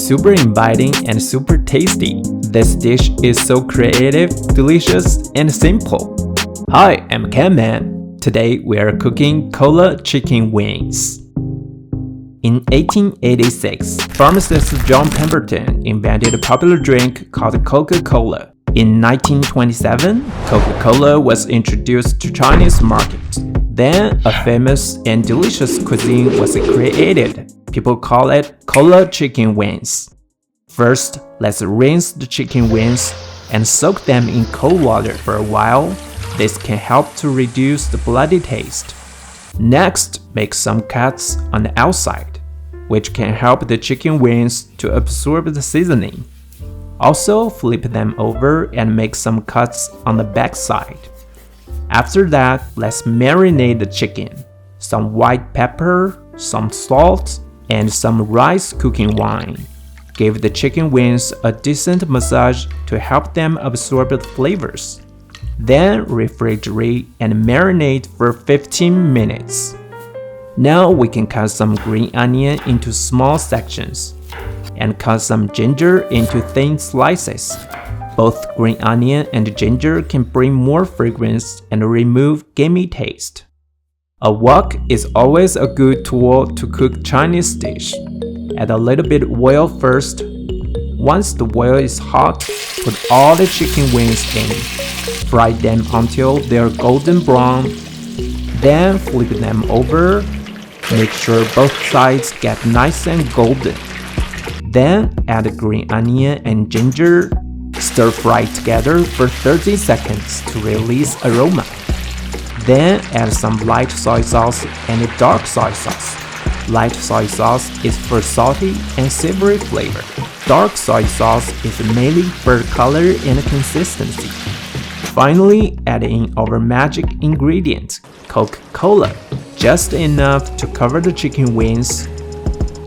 super inviting and super tasty. This dish is so creative, delicious, and simple. Hi, I'm Ken Man. Today we are cooking Cola chicken wings. In 1886, pharmacist John Pemberton invented a popular drink called Coca-Cola. In 1927, Coca-Cola was introduced to Chinese market. Then, a famous and delicious cuisine was created. People call it Cola chicken wings. First, let's rinse the chicken wings and soak them in cold water for a while. This can help to reduce the bloody taste. Next, make some cuts on the outside, which can help the chicken wings to absorb the seasoning. Also, flip them over and make some cuts on the back side. After that, let's marinate the chicken. Some white pepper, some salt, and some rice cooking wine. Give the chicken wings a decent massage to help them absorb the flavors. Then refrigerate and marinate for 15 minutes. Now we can cut some green onion into small sections and cut some ginger into thin slices. Both green onion and ginger can bring more fragrance and remove gamey taste. A wok is always a good tool to cook Chinese dish. Add a little bit oil first. Once the oil is hot, put all the chicken wings in. Fry them until they're golden brown. Then flip them over. Make sure both sides get nice and golden. Then add green onion and ginger. Stir fry together for 30 seconds to release aroma. Then add some light soy sauce and dark soy sauce. Light soy sauce is for salty and savory flavor. Dark soy sauce is mainly for color and consistency. Finally, add in our magic ingredient, Coca-Cola, just enough to cover the chicken wings.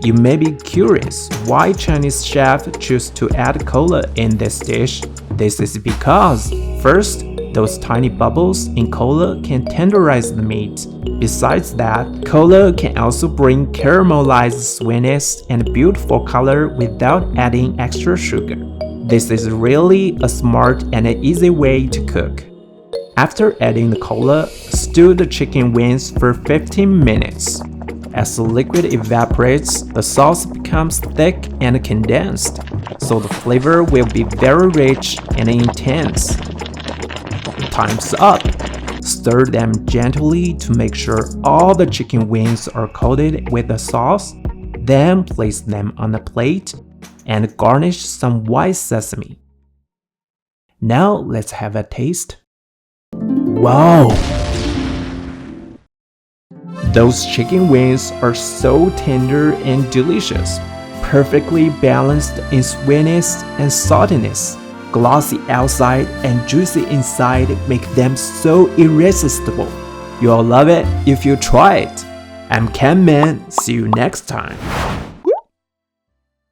You may be curious why Chinese chefs choose to add cola in this dish. This is because, first, those tiny bubbles in cola can tenderize the meat. Besides that, cola can also bring caramelized sweetness and beautiful color without adding extra sugar. This is really a smart and an easy way to cook. After adding the cola, stew the chicken wings for 15 minutes. As the liquid evaporates, the sauce becomes thick and condensed, so the flavor will be very rich and intense. Time's up! Stir them gently to make sure all the chicken wings are coated with the sauce. Then place them on a plate and garnish some white sesame. Now let's have a taste. Wow! Those chicken wings are so tender and delicious, perfectly balanced in sweetness and saltiness. Glossy outside and juicy inside make them so irresistible. You'll love it if you try it. I'm Ken Man. See you next time.